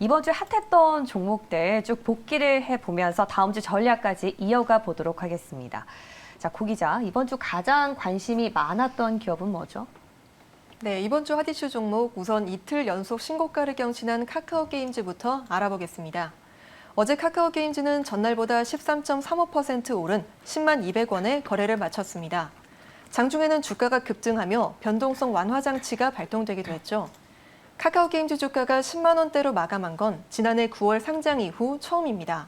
이번 주 핫했던 종목들 쭉 복기를 해보면서 다음 주 전략까지 이어가 보도록 하겠습니다. 자, 고 기자, 이번 주 가장 관심이 많았던 기업은 뭐죠? 네, 이번 주 핫이슈 종목 우선 이틀 연속 신고가를 경신한 카카오게임즈부터 알아보겠습니다. 어제 카카오게임즈는 전날보다 13.35% 오른 10만 200원에 거래를 마쳤습니다. 장중에는 주가가 급등하며 변동성 완화 장치가 발동되기도 했죠. 카카오게임즈 주가가 10만 원대로 마감한 건 지난해 9월 상장 이후 처음입니다.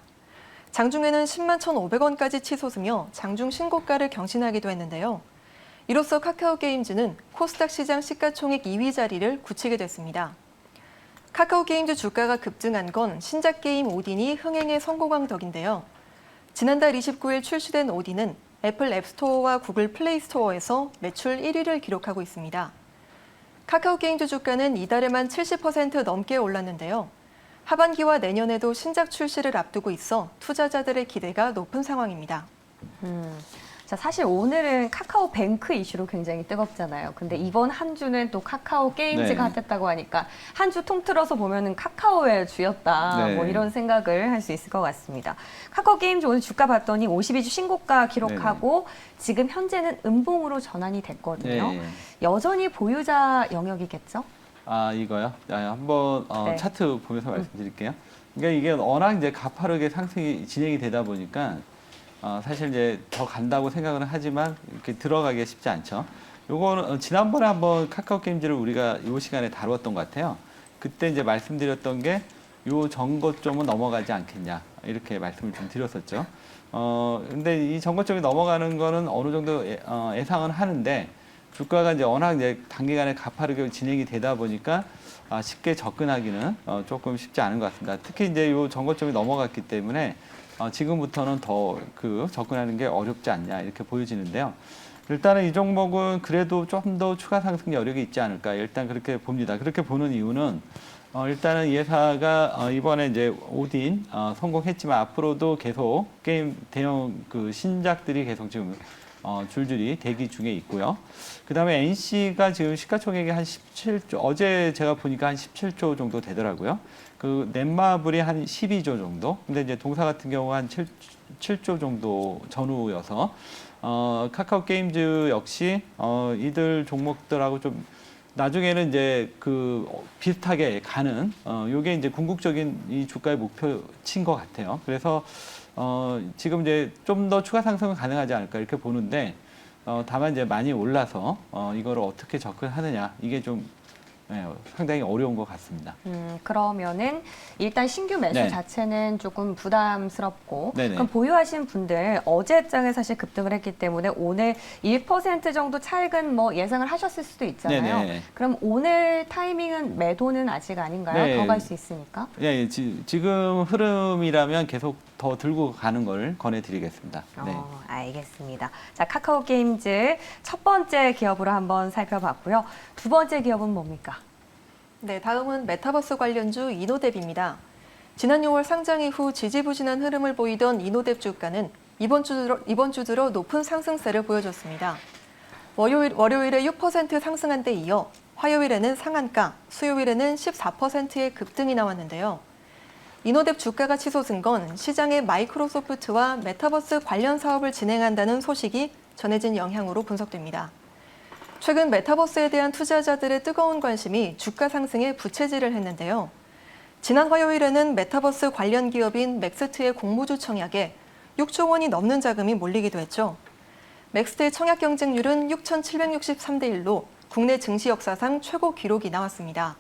장중에는 10만 1,500원까지 치솟으며 장중 신고가를 경신하기도 했는데요. 이로써 카카오게임즈는 코스닥 시장 시가총액 2위 자리를 굳히게 됐습니다. 카카오게임즈 주가가 급등한 건 신작 게임 오딘이 흥행에 성공한 덕인데요. 지난달 29일 출시된 오딘은 애플 앱스토어와 구글 플레이 스토어에서 매출 1위를 기록하고 있습니다. 카카오게임즈 주가는 이달에만 70% 넘게 올랐는데요. 하반기와 내년에도 신작 출시를 앞두고 있어 투자자들의 기대가 높은 상황입니다. 자, 사실 오늘은 카카오뱅크 이슈로 굉장히 뜨겁잖아요. 근데 이번 한 주는 또 카카오게임즈가 핫했다고 하니까 한 주 통틀어서 보면은 카카오의 주였다. 뭐 이런 생각을 할 수 있을 것 같습니다. 카카오게임즈 오늘 주가 봤더니 52주 신고가 기록하고 지금 현재는 음봉으로 전환이 됐거든요. 여전히 보유자 영역이겠죠? 아, 이거요? 한번 차트 보면서 말씀드릴게요. 그러니까 이게 워낙 이제 가파르게 상승이 진행이 되다 보니까 사실 이제 더 간다고 생각은 하지만 이렇게 들어가기가 쉽지 않죠. 요거는 지난번에 한번 카카오게임즈를 우리가 이 시간에 다뤘던 것 같아요. 그때 이제 말씀드렸던 게 요 전고점은 넘어가지 않겠냐 이렇게 말씀을 좀 드렸었죠. 근데 이 전고점이 넘어가는 거는 어느 정도 예상은 하는데 주가가 이제 워낙 이제 단기간에 가파르게 진행이 되다 보니까 쉽게 접근하기는 조금 쉽지 않은 것 같습니다. 특히 이제 요 전고점이 넘어갔기 때문에 지금부터는 더 접근하는 게 어렵지 않냐 이렇게 보여지는데요. 일단은 이 종목은 그래도 좀 더 추가 상승 여력이 있지 않을까 일단 그렇게 봅니다. 그렇게 보는 이유는 일단은 이 회사가 이번에 이제 오딘 성공했지만 앞으로도 계속 게임 대형 신작들이 계속 지금 줄줄이 대기 중에 있고요. 그다음에 NC가 지금 시가총액이 한 17조, 어제 제가 보니까 한 17조 정도 되더라고요. 그 넷마블이 한 12조 정도. 근데 이제 동사 같은 경우가 한 7조 정도 전후여서 카카오게임즈 역시 이들 종목들하고 좀 나중에는 이제 비슷하게 가는 요게 이제 궁극적인 이 주가의 목표치인 것 같아요. 그래서 지금 이제 좀 더 추가 상승은 가능하지 않을까 이렇게 보는데 다만 이제 많이 올라서 이거를 어떻게 접근하느냐 이게 좀 상당히 어려운 것 같습니다. 그러면은 일단 신규 매수 자체는 조금 부담스럽고 그럼 보유하신 분들 어제장에 사실 급등을 했기 때문에 오늘 1% 정도 차익은 뭐 예상을 하셨을 수도 있잖아요. 그럼 오늘 타이밍은 매도는 아직 아닌가요? 더 갈 수 있으니까? 네, 지금 흐름이라면 계속 더 들고 가는 걸 권해드리겠습니다. 알겠습니다. 자, 카카오게임즈 첫 번째 기업으로 한번 살펴봤고요. 두 번째 기업은 뭡니까? 네, 다음은 메타버스 관련주 이노뎁입니다. 지난 6월 상장 이후 지지부진한 흐름을 보이던 이노뎁 주가는 이번 주 들어 높은 상승세를 보여줬습니다. 월요일에 6% 상승한 데 이어 화요일에는 상한가, 수요일에는 14%의 급등이 나왔는데요. 이노뎁 주가가 치솟은 건 시장에 마이크로소프트와 메타버스 관련 사업을 진행한다는 소식이 전해진 영향으로 분석됩니다. 최근 메타버스에 대한 투자자들의 뜨거운 관심이 주가 상승에 부채질을 했는데요. 지난 화요일에는 메타버스 관련 기업인 맥스트의 공모주 청약에 6조 원이 넘는 자금이 몰리기도 했죠. 맥스트의 청약 경쟁률은 6,763대 1로 국내 증시 역사상 최고 기록이 나왔습니다.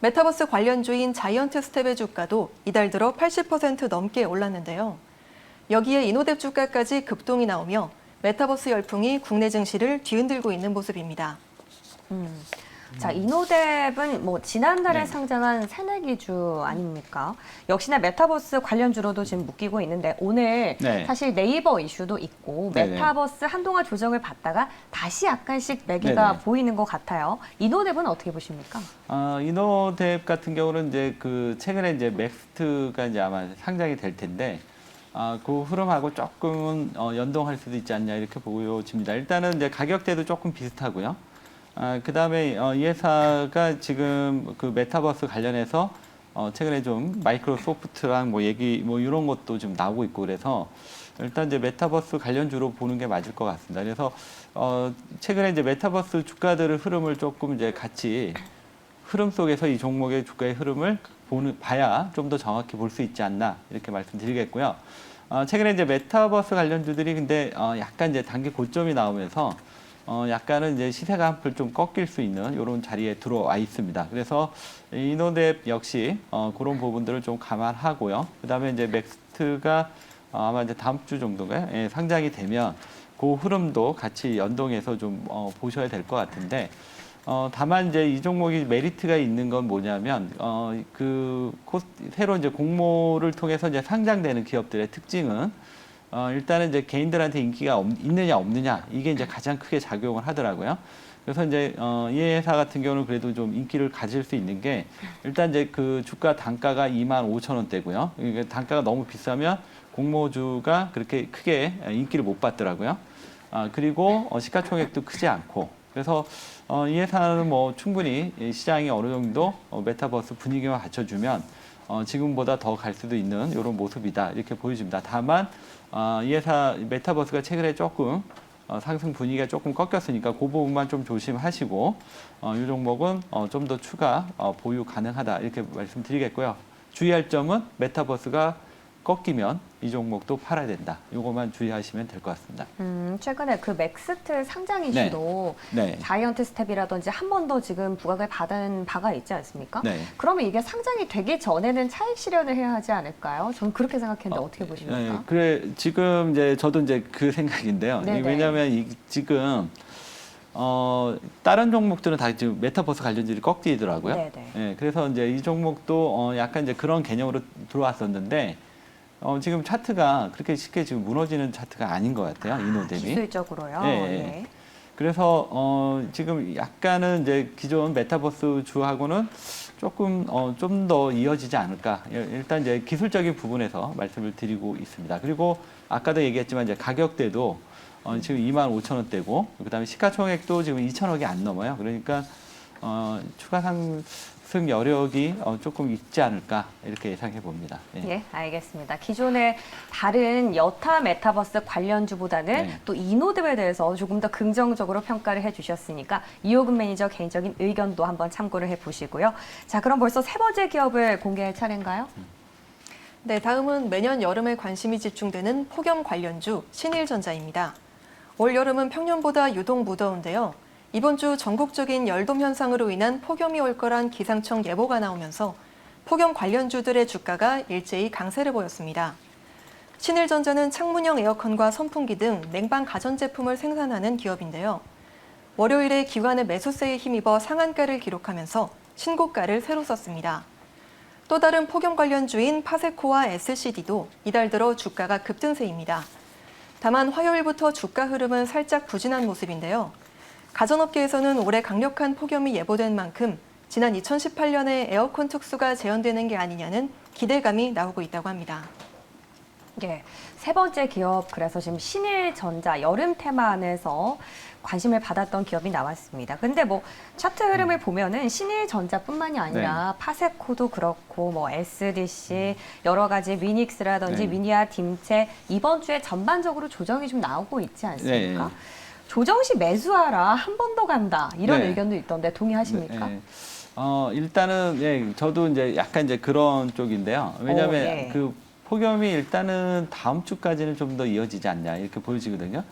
메타버스 관련주인 자이언트 스텝의 주가도 이달 들어 80% 넘게 올랐는데요. 여기에 이노뎁 주가까지 급등이 나오며 메타버스 열풍이 국내 증시를 뒤흔들고 있는 모습입니다. 자, 이노뎁은 뭐 지난달에 상장한 새내기주 아닙니까? 역시나 메타버스 관련주로도 지금 묶이고 있는데 오늘 사실 네이버 이슈도 있고 메타버스 한동안 조정을 받다가 다시 약간씩 매기가 보이는 것 같아요. 이노뎁은 어떻게 보십니까? 이노뎁 같은 경우는 이제 최근에 이제 맥스트가 이제 아마 상장이 될 텐데 그 흐름하고 조금은 연동할 수도 있지 않냐 이렇게 보여집니다. 일단은 이제 가격대도 조금 비슷하고요. 그다음에 이 회사가 지금 그 메타버스 관련해서 최근에 좀 마이크로소프트랑 뭐 얘기 뭐 이런 것도 좀 나오고 있고 그래서 일단 이제 메타버스 관련주로 보는 게 맞을 것 같습니다. 그래서 최근에 이제 메타버스 주가들의 흐름을 조금 이제 같이 흐름 속에서 이 종목의 주가의 흐름을 봐야 좀 더 정확히 볼 수 있지 않나 이렇게 말씀드리겠고요. 최근에 이제 메타버스 관련주들이 근데 약간 이제 단기 고점이 나오면서 약간은 이제 시세가 한풀 좀 꺾일 수 있는 이런 자리에 들어와 있습니다. 그래서 이노뎁 역시 그런 부분들을 좀 감안하고요. 그다음에 이제 넥스트가 아마 이제 다음 주 정도가 상장이 되면 그 흐름도 같이 연동해서 좀 보셔야 될 것 같은데. 다만 이제 이 종목이 메리트가 있는 건 뭐냐면 새로 이제 공모를 통해서 이제 상장되는 기업들의 특징은 일단은 이제 개인들한테 인기가 있느냐 없느냐 이게 이제 가장 크게 작용을 하더라고요. 그래서 이제 이 회사 같은 경우는 그래도 좀 인기를 가질 수 있는 게 일단 이제 그 주가 단가가 25,000원대고요. 이게 단가가 너무 비싸면 공모주가 그렇게 크게 인기를 못 받더라고요. 그리고 시가총액도 크지 않고 그래서 이 회사는 뭐 충분히 시장이 어느 정도 메타버스 분위기만 갖춰주면 지금보다 더 갈 수도 있는 이런 모습이다 이렇게 보여집니다. 다만 이 회사 메타버스가 최근에 조금 상승 분위기가 조금 꺾였으니까 그 부분만 좀 조심하시고 이 종목은 좀 더 추가 보유 가능하다 이렇게 말씀드리겠고요. 주의할 점은 메타버스가 꺾이면 이 종목도 팔아야 된다. 이것만 주의하시면 될 것 같습니다. 최근에 그 맥스트 상장 이슈도 네. 자이언트 스텝이라든지 한 번 더 지금 부각을 받은 바가 있지 않습니까? 네. 그러면 이게 상장이 되기 전에는 차익 실현을 해야 하지 않을까요? 저는 그렇게 생각했는데 어떻게 보십니까? 네, 그래 지금 이제 저도 이제 그 생각인데요. 왜냐하면 지금 다른 종목들은 다 지금 메타버스 관련주들이 꺾이더라고요. 네, 그래서 이제 이 종목도 약간 이제 그런 개념으로 들어왔었는데. 지금 차트가 그렇게 쉽게 지금 무너지는 차트가 아닌 것 같아요. 이노뎁이. 기술적으로요. 네. 그래서 지금 약간은 이제 기존 메타버스 주하고는 조금 좀 더 이어지지 않을까. 일단 이제 기술적인 부분에서 말씀을 드리고 있습니다. 그리고 아까도 얘기했지만 이제 가격대도 지금 25,000원대고 그다음에 시가총액도 지금 2,000억이 안 넘어요. 그러니까 추가 상승 여력이 조금 있지 않을까 이렇게 예상해 봅니다. 예, 알겠습니다. 기존의 다른 여타 메타버스 관련주보다는 또 이노뎁에 대해서 조금 더 긍정적으로 평가를 해주셨으니까 이호근 매니저 개인적인 의견도 한번 참고를 해보시고요. 자, 그럼 벌써 세 번째 기업을 공개할 차례인가요? 네, 다음은 매년 여름에 관심이 집중되는 폭염 관련주 신일전자입니다. 올 여름은 평년보다 유독 무더운데요. 이번 주 전국적인 열돔 현상으로 인한 폭염이 올 거란 기상청 예보가 나오면서 폭염 관련주들의 주가가 일제히 강세를 보였습니다. 신일전자는 창문형 에어컨과 선풍기 등 냉방 가전제품을 생산하는 기업인데요. 월요일에 기관의 매수세에 힘입어 상한가를 기록하면서 신고가를 새로 썼습니다. 또 다른 폭염 관련주인 파세코와 SCD도 이달 들어 주가가 급등세입니다. 다만 화요일부터 주가 흐름은 살짝 부진한 모습인데요. 가전업계에서는 올해 강력한 폭염이 예보된 만큼 지난 2018년에 에어컨 특수가 재현되는 게 아니냐는 기대감이 나오고 있다고 합니다. 예, 세 번째 기업, 그래서 지금 신일전자 여름 테마 안에서 관심을 받았던 기업이 나왔습니다. 근데 뭐 차트 흐름을 보면은 신일전자뿐만이 아니라 파세코도 그렇고 뭐 SDC 여러 가지 미닉스라든지 미니아 딤체 이번 주에 전반적으로 조정이 좀 나오고 있지 않습니까? 조정 시 매수하라, 한 번 더 간다 이런 의견도 있던데 동의하십니까? 일단은 저도 이제 약간 이제 그런 쪽인데요. 왜냐하면 그 폭염이 일단은 다음 주까지는 좀 더 이어지지 않냐 이렇게 보여지거든요.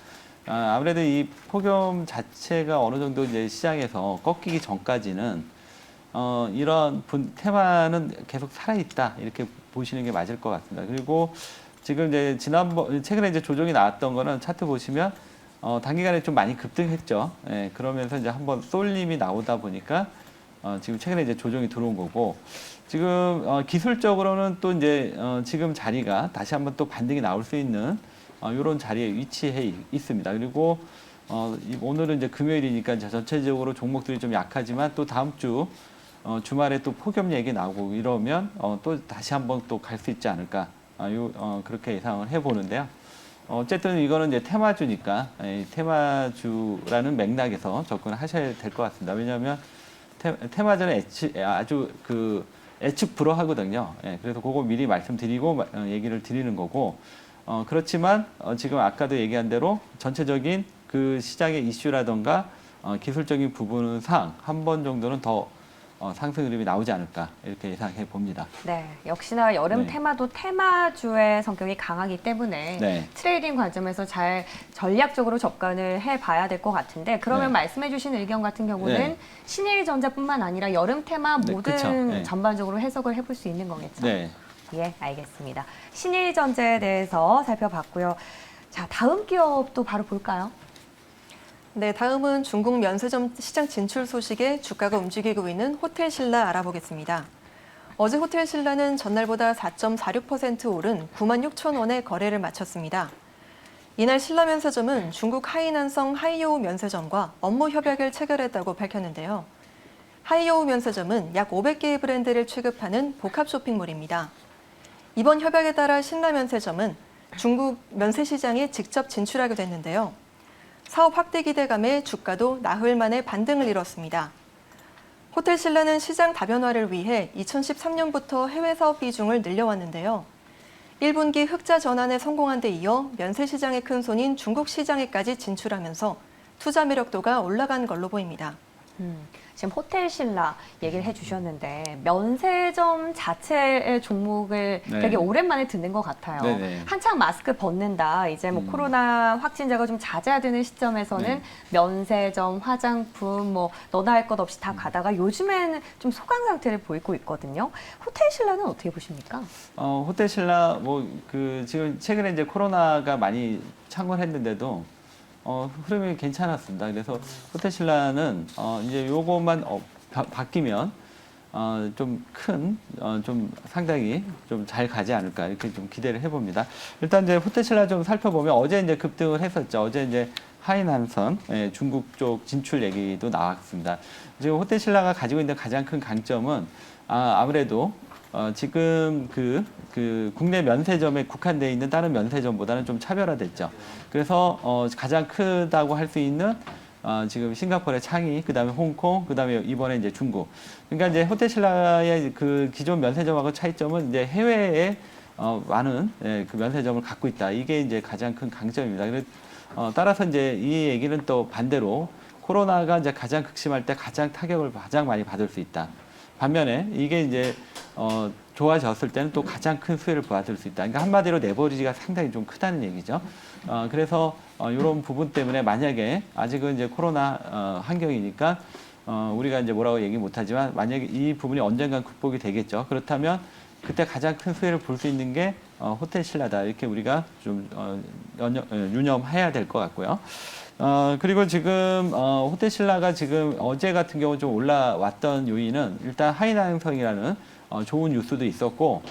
아무래도 이 폭염 자체가 어느 정도 이제 시장에서 꺾이기 전까지는 이런 테마는 계속 살아있다 이렇게 보시는 게 맞을 것 같습니다. 그리고 지금 이제 최근에 이제 조정이 나왔던 거는 차트 보시면 단기간에 좀 많이 급등했죠. 그러면서 이제 한번 쏠림이 나오다 보니까 지금 최근에 이제 조정이 들어온 거고 지금 기술적으로는 또 이제 지금 자리가 다시 한번 또 반등이 나올 수 있는 이런 자리에 위치해 있습니다. 그리고 오늘은 이제 금요일이니까 전체적으로 종목들이 좀 약하지만 또 다음 주 주말에 또 폭염 얘기 나오고 이러면 또 다시 한번 또 갈 수 있지 않을까 그렇게 예상을 해보는데요. 어쨌든 이거는 이제 테마주니까 테마주라는 맥락에서 접근하셔야 될 것 같습니다. 왜냐하면 테마주는 아주 그 예측 불허하거든요. 예, 그래서 그거 미리 말씀드리고 얘기를 드리는 거고 그렇지만 지금 아까도 얘기한 대로 전체적인 그 시장의 이슈라던가 기술적인 부분상 한 번 정도는 더 상승 흐름이 나오지 않을까 이렇게 예상해 봅니다. 네, 역시나 여름 네. 테마도 테마주의 성격이 강하기 때문에 네. 트레이딩 관점에서 잘 전략적으로 접근을 해봐야 될 것 같은데 그러면 네. 말씀해주신 의견 같은 경우는 네. 신일전자뿐만 아니라 여름 테마 네, 모든 그쵸. 네. 전반적으로 해석을 해볼 수 있는 거겠죠? 네. 예, 알겠습니다. 신일전자에 대해서 살펴봤고요. 자, 다음 기업도 바로 볼까요? 네, 다음은 중국 면세점 시장 진출 소식에 주가가 움직이고 있는 호텔신라 알아보겠습니다. 어제 호텔신라는 전날보다 4.46% 오른 96,000원에 거래를 마쳤습니다. 이날 신라 면세점은 중국 하이난성 하이요우 면세점과 업무 협약을 체결했다고 밝혔는데요. 하이요우 면세점은 약 500개의 브랜드를 취급하는 복합 쇼핑몰입니다. 이번 협약에 따라 신라 면세점은 중국 면세 시장에 직접 진출하게 됐는데요. 사업 확대 기대감에 주가도 나흘 만에 반등을 이뤘습니다. 호텔신라는 시장 다변화를 위해 2013년부터 해외 사업 비중을 늘려왔는데요. 1분기 흑자 전환에 성공한 데 이어 면세 시장의 큰 손인 중국 시장에까지 진출하면서 투자 매력도가 올라간 걸로 보입니다. 지금 호텔신라 얘기를 해주셨는데 면세점 자체의 종목을 네. 되게 오랜만에 듣는 것 같아요. 네네. 한창 마스크 벗는다. 이제 뭐 코로나 확진자가 좀 잦아드는 시점에서는 네. 면세점, 화장품, 뭐 너나 할 것 없이 다 가다가 요즘에는 좀 소강 상태를 보이고 있거든요. 호텔신라는 어떻게 보십니까? 호텔신라 지금 최근에 이제 코로나가 많이 창궐했는데도 흐름이 괜찮았습니다. 그래서 호텔신라는 이제 요것만 바뀌면 좀 상당히 좀 잘 가지 않을까 이렇게 좀 기대를 해봅니다. 일단 이제 호텔신라 좀 살펴보면 어제 이제 급등을 했었죠. 어제 이제 하이난선 중국 쪽 진출 얘기도 나왔습니다. 지금 호텔신라가 가지고 있는 가장 큰 강점은 아무래도 지금 그 국내 면세점에 국한되어 있는 다른 면세점보다는 좀 차별화됐죠. 그래서 가장 크다고 할 수 있는 지금 싱가포르의 창이, 그다음에 홍콩, 그다음에 이번에 이제 중국. 그러니까 이제 호텔신라의 그 기존 면세점하고 차이점은 이제 해외에 많은 그 면세점을 갖고 있다. 이게 이제 가장 큰 강점입니다. 그래서 따라서 이제 이 얘기는 또 반대로 코로나가 이제 가장 극심할 때 가장 타격을 가장 많이 받을 수 있다. 반면에 이게 이제 좋아졌을 때는 또 가장 큰 수혜를 받을 수 있다. 그러니까 한마디로 레버리지가 상당히 좀 크다는 얘기죠. 그래서 이런 부분 때문에 만약에 아직은 이제 코로나 환경이니까 우리가 이제 뭐라고 얘기 못하지만 만약에 이 부분이 언젠간 극복이 되겠죠. 그렇다면 그때 가장 큰 수혜를 볼 수 있는 게 호텔신라다. 이렇게 우리가 좀 유념해야 될 것 같고요. 그리고 지금 호텔신라가 지금 어제 같은 경우 좀 올라왔던 요인은 일단 하이난성이라는 좋은 뉴스도 있었고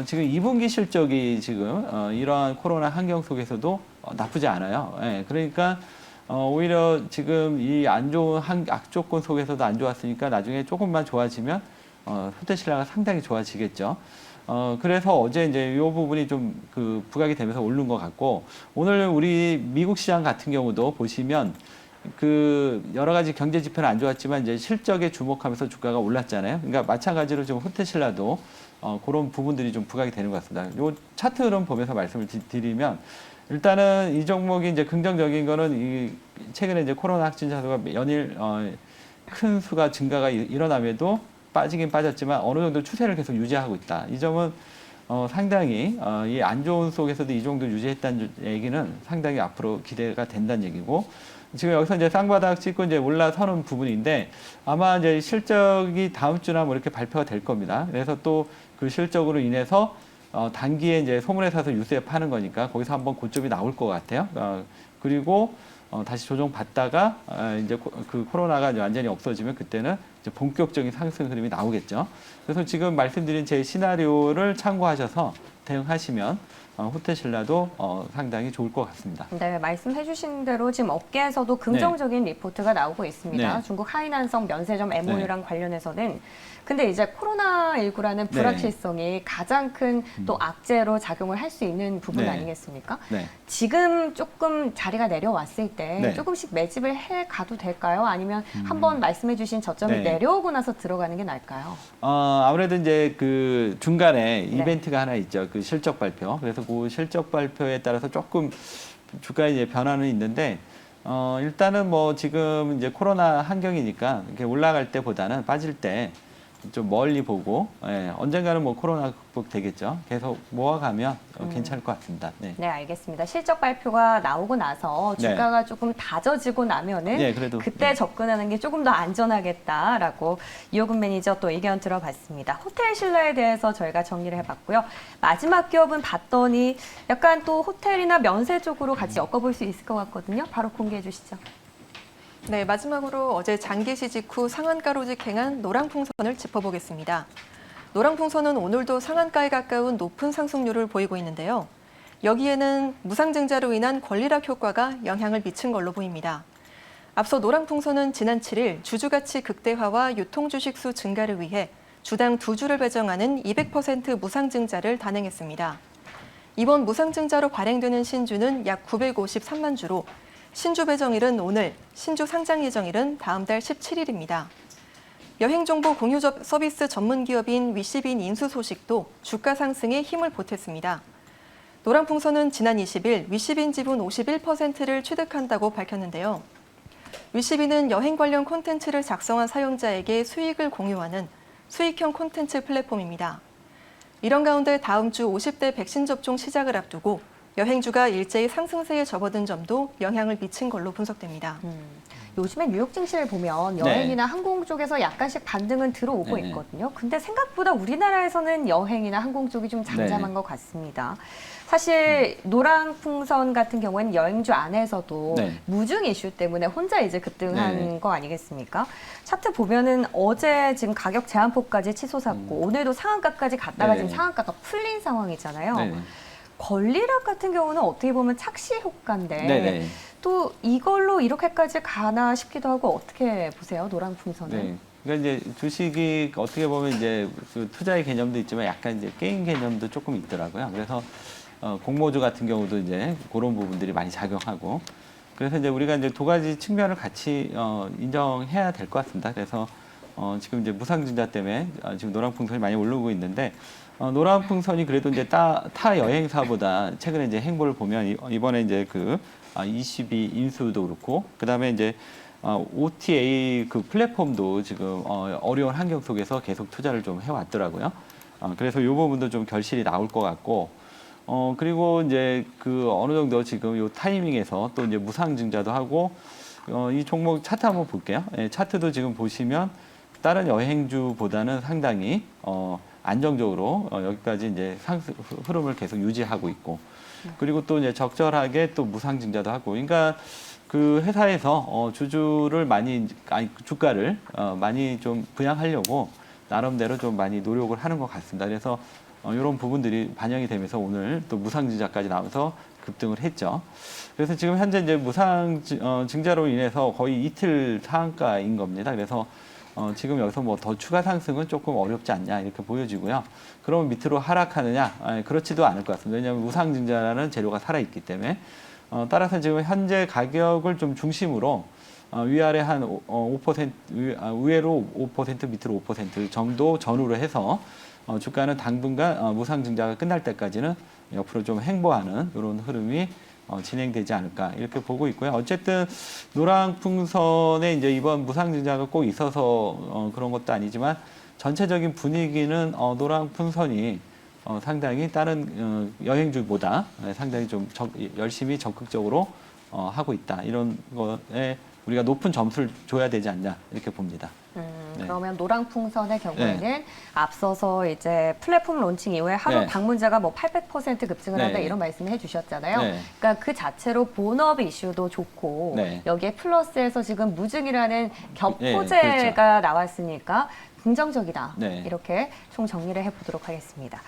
지금 2분기 실적이 지금 이러한 코로나 환경 속에서도 나쁘지 않아요. 예, 그러니까 오히려 지금 이 안 좋은 악조건 속에서도 안 좋았으니까 나중에 조금만 좋아지면 호텔신라가 상당히 좋아지겠죠. 그래서 어제 이제 이 부분이 좀 부각이 되면서 오른 것 같고, 오늘 우리 미국 시장 같은 경우도 보시면 여러 가지 경제 지표는 안 좋았지만 이제 실적에 주목하면서 주가가 올랐잖아요. 그러니까 마찬가지로 지금 호텔신라도 그런 부분들이 좀 부각이 되는 것 같습니다. 요 차트 흐름 보면서 말씀을 드리면 일단은 이 종목이 이제 긍정적인 거는 최근에 이제 코로나 확진자 수가 연일 큰 수가 증가가 일어남에도 빠지긴 빠졌지만 어느 정도 추세를 계속 유지하고 있다. 이 점은 상당히 이 안 좋은 속에서도 이 정도 유지했다는 얘기는 상당히 앞으로 기대가 된다는 얘기고, 지금 여기서 이제 쌍바닥 찍고 이제 올라서는 부분인데 아마 이제 실적이 다음 주나 뭐 이렇게 발표가 될 겁니다. 그래서 또 그 실적으로 인해서 단기에 이제 소문에 사서 뉴스에 파는 거니까 거기서 한번 고점이 나올 것 같아요. 그리고 다시 조정받다가 이제 그 코로나가 이제 완전히 없어지면 그때는 이제 본격적인 상승 흐름이 나오겠죠. 그래서 지금 말씀드린 제 시나리오를 참고하셔서 대응하시면 호텔 신라도 상당히 좋을 것 같습니다. 네, 말씀해주신 대로 지금 업계에서도 긍정적인 리포트가 나오고 있습니다. 네. 중국 하이난성 면세점 MOU랑 관련해서는 근데 이제 코로나19라는 불확실성이 가장 큰 또 악재로 작용을 할 수 있는 부분 아니겠습니까? 네. 지금 조금 자리가 내려왔을 때 조금씩 매집을 해 가도 될까요? 아니면 한번 말씀해주신 저점이 내려오고 나서 들어가는 게 나을까요? 아무래도 이제 그 중간에 이벤트가 하나 있죠. 그 실적 발표. 그래서 그 실적 발표에 따라서 조금 주가에 이제 변화는 있는데, 일단은 뭐 지금 이제 코로나 환경이니까 이렇게 올라갈 때보다는 빠질 때 좀 멀리 보고, 언젠가는 뭐 코로나 극복되겠죠. 계속 모아가면 괜찮을 것 같습니다. 네. 네, 알겠습니다. 실적 발표가 나오고 나서 주가가 조금 다져지고 나면은 그래도, 그때 접근하는 게 조금 더 안전하겠다라고 이호근 매니저 또 의견 들어봤습니다. 호텔 신라에 대해서 저희가 정리를 해봤고요. 마지막 기업은 봤더니 약간 또 호텔이나 면세 쪽으로 같이 엮어볼 수 있을 것 같거든요. 바로 공개해 주시죠. 네, 마지막으로 어제 장기시 직후 상한가로 직행한 노랑풍선을 짚어보겠습니다. 노랑풍선은 오늘도 상한가에 가까운 높은 상승률을 보이고 있는데요. 여기에는 무상증자로 인한 권리락 효과가 영향을 미친 걸로 보입니다. 앞서 노랑풍선은 지난 7일 주주가치 극대화와 유통주식수 증가를 위해 주당 2주를 배정하는 200% 무상증자를 단행했습니다. 이번 무상증자로 발행되는 신주는 약 953만 주로 신주 배정일은 오늘, 신주 상장 예정일은 다음 달 17일입니다. 여행정보 공유 서비스 전문기업인 위시빈 인수 소식도 주가 상승에 힘을 보탰습니다. 노랑풍선은 지난 20일 위시빈 지분 51%를 취득한다고 밝혔는데요. 위시빈은 여행 관련 콘텐츠를 작성한 사용자에게 수익을 공유하는 수익형 콘텐츠 플랫폼입니다. 이런 가운데 다음 주 50대 백신 접종 시작을 앞두고 여행주가 일제히 상승세에 접어든 점도 영향을 미친 걸로 분석됩니다. 요즘에 뉴욕 증시를 보면 여행이나 항공 쪽에서 약간씩 반등은 들어오고 있거든요. 근데 생각보다 우리나라에서는 여행이나 항공 쪽이 좀 잠잠한 것 같습니다. 사실 노랑풍선 같은 경우에는 여행주 안에서도 무중 이슈 때문에 혼자 이제 급등한 거 아니겠습니까? 차트 보면은 어제 지금 가격 제한폭까지 치솟았고 오늘도 상한가까지 갔다가 지금 상한가가 풀린 상황이잖아요. 권리락 같은 경우는 어떻게 보면 착시 효과인데 또 이걸로 이렇게까지 가나 싶기도 하고 어떻게 보세요, 노랑풍선은? 그러니까 이제 주식이 어떻게 보면 이제 그 투자의 개념도 있지만 약간 이제 게임 개념도 조금 있더라고요. 그래서 공모주 같은 경우도 이제 그런 부분들이 많이 작용하고 그래서 이제 우리가 이제 두 가지 측면을 같이 인정해야 될 것 같습니다. 그래서 지금 이제 무상증자 때문에 지금 노랑풍선이 많이 오르고 있는데. 노랑풍선이 그래도 이제 타 여행사보다 최근에 이제 행보를 보면 이번에 이제 그 22 인수도 그렇고 그다음에 이제 OTA 그 플랫폼도 지금 어려운 환경 속에서 계속 투자를 좀 해왔더라고요. 그래서 이 부분도 좀 결실이 나올 것 같고 그리고 이제 그 어느 정도 지금 요 타이밍에서 또 이제 무상증자도 하고 이 종목 차트 한번 볼게요. 차트도 지금 보시면 다른 여행주보다는 상당히 안정적으로 여기까지 이제 흐름을 계속 유지하고 있고 그리고 또 이제 적절하게 또 무상증자도 하고 그러니까 그 회사에서 주주를 주가를 많이 좀 부양하려고 나름대로 좀 많이 노력을 하는 것 같습니다. 그래서 이런 부분들이 반영이 되면서 오늘 또 무상증자까지 나와서 급등을 했죠. 그래서 지금 현재 이제 무상증자로 인해서 거의 이틀 상한가인 겁니다. 그래서 지금 여기서 뭐 더 추가 상승은 조금 어렵지 않냐 이렇게 보여지고요. 그러면 밑으로 하락하느냐? 그렇지도 않을 것 같습니다. 왜냐하면 무상증자라는 재료가 살아있기 때문에 따라서 지금 현재 가격을 좀 중심으로 위아래 한 5%, 위로 5%, 밑으로 5% 정도 전후로 해서 주가는 당분간 무상증자가 끝날 때까지는 옆으로 좀 행보하는 이런 흐름이 진행되지 않을까 이렇게 보고 있고요. 어쨌든 노랑풍선에 이제 이번 무상증자가 꼭 있어서 그런 것도 아니지만 전체적인 분위기는 노랑풍선이 상당히 다른 여행주보다 상당히 좀 열심히 적극적으로 하고 있다. 이런 거에 우리가 높은 점수를 줘야 되지 않냐 이렇게 봅니다. 그러면 노랑풍선의 경우에는 앞서서 이제 플랫폼 론칭 이후에 하루 방문자가 뭐 800% 급증을 한다 이런 말씀을 해주셨잖아요. 그러니까 그 자체로 본업 이슈도 좋고 여기에 플러스해서 지금 무증이라는 겹호재가 나왔으니까 긍정적이다. 이렇게 총 정리를 해보도록 하겠습니다.